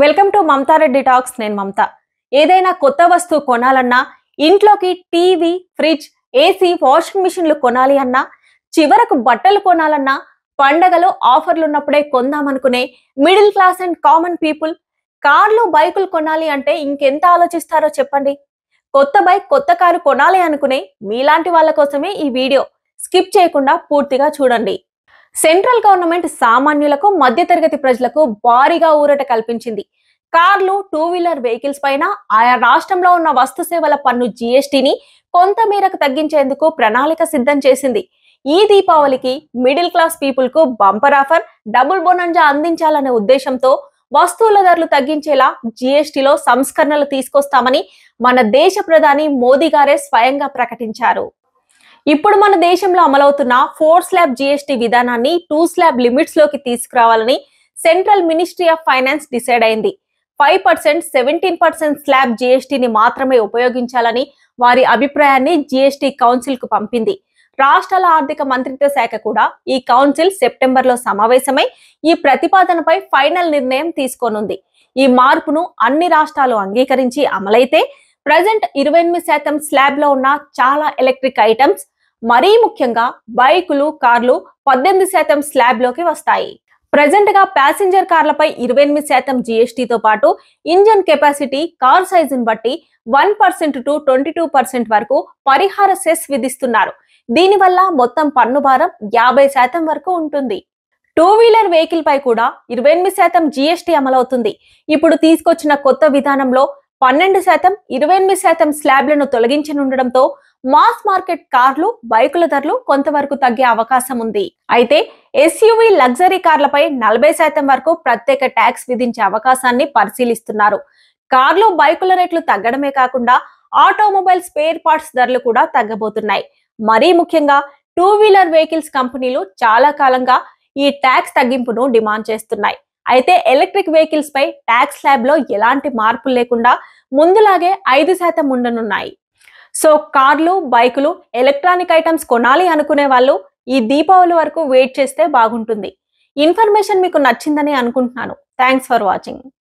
Welcome to Mamata Reddy talks. నేను మమత. ఏదైనా కొత్త వస్తువు కొనాలన్నా, ఇంట్లోకి టీవీ, ఫ్రిడ్జ్, ఏసీ, వాషింగ్ మిషన్లు కొనాలి అన్నా, చివరకు బట్టలు కొనాలన్నా, పండగలు ఆఫర్లు ఉన్నప్పుడే కొందామనుకునే middle class and common people కార్లు, బైకులు కొనాలి అంటే ఇంకెంత ఆలోచిస్తారో చెప్పండి. కొత్త బైక్, కొత్త కారు కొనాలి అనుకునే మీలాంటి వాళ్ళ కోసమే ఈ వీడియో. స్కిప్ చేయకుండా పూర్తిగా చూడండి. సెంట్రల్ గవర్నమెంట్ సామాన్యులకు, మధ్యతరగతి ప్రజలకు భారీగా ఊరట కల్పించింది. కార్లు, టూ వీలర్ వెహికల్స్ పైన ఆయా రాష్ట్రంలో ఉన్న వస్తు సేవల పన్ను జీఎస్టీని కొంత మేరకు తగ్గించేందుకు ప్రణాళిక సిద్ధం చేసింది. ఈ దీపావళికి మిడిల్ క్లాస్ పీపుల్ కు బంపర్ ఆఫర్, డబుల్ బోనంజా అందించాలనే ఉద్దేశంతో వస్తువుల ధరలు తగ్గించేలా జీఎస్టీలో సంస్కరణలు తీసుకొస్తామని మన దేశ ప్రధాని మోదీ గారే స్వయంగా ప్రకటించారు. ఇప్పుడు మన దేశంలో అమలవుతున్న 4 స్లాబ్ జీఎస్టీ విధానాన్ని 2 స్లాబ్ లిమిట్స్ లోకి తీసుకురావాలని central ministry of finance decide అయింది. 5%, 17% స్లాబ్ జీఎస్టీని మాత్రమే ఉపయోగించాలని వారి అభిప్రాయాన్ని జీఎస్టీ కౌన్సిల్ కు పంపింది. రాష్ట్రాల ఆర్థిక మంత్రిత్వ శాఖ కూడా ఈ కౌన్సిల్ సెప్టెంబర్లో సమావేశమై ఈ ప్రతిపాదనపై ఫైనల్ నిర్ణయం తీసుకోనుంది. ఈ మార్పును అన్ని రాష్ట్రాలు అంగీకరించి అమలైతే ప్రజెంట్ 28% స్లాబ్ లో ఉన్న చాలా ఎలక్ట్రిక్ ఐటమ్స్, మరీ ముఖ్యంగా బైకులు, కార్లు 18% స్లాబ్ లోకి వస్తాయి. ప్రజెంట్ గా ప్యాసింజర్ కార్లపై 28% జీఎస్టీతో పాటు ఇంజన్ కెపాసిటీ, కార్ సైజును బట్టి 1% టు 22% వరకు పరిహార సెస్ విధిస్తున్నారు. దీనివల్ల మొత్తం పన్ను భారం 50% వరకు ఉంటుంది. టూ వీలర్ వెహికల్ పై కూడా 28% జీఎస్టీ అమలవుతుంది. ఇప్పుడు తీసుకొచ్చిన కొత్త విధానంలో 12%, 28% స్లాబ్లను తొలగించనుండడంతో మాస్ మార్కెట్ కార్లు, బైకుల ధరలు కొంతవరకు తగ్గే అవకాశం ఉంది. అయితే ఎస్యూవీ, లగ్జరీ కార్లపై 40% వరకు ప్రత్యేక ట్యాక్స్ విధించే అవకాశాన్ని పరిశీలిస్తున్నారు. కార్లు, బైకుల రేట్లు తగ్గడమే కాకుండా ఆటోమొబైల్ స్పేర్ పార్ట్స్ ధరలు కూడా తగ్గబోతున్నాయి. మరీ ముఖ్యంగా టూ వీలర్ వెహికల్స్ కంపెనీలు చాలా కాలంగా ఈ ట్యాక్స్ తగ్గింపును డిమాండ్ చేస్తున్నాయి. అయితే ఎలక్ట్రిక్ వెహికల్స్ పై ట్యాక్స్ స్లాబ్ లో ఎలాంటి మార్పులు లేకుండా ముందులాగే 5% ఉండనున్నాయి. సో కార్లు, బైకులు, ఎలక్ట్రానిక్ ఐటమ్స్ కొనాలి అనుకునే వాళ్ళు ఈ దీపావళి వరకు వెయిట్ చేస్తే బాగుంటుంది. ఇన్ఫర్మేషన్ మీకు నచ్చిందని అనుకుంటున్నాను. Thanks for watching.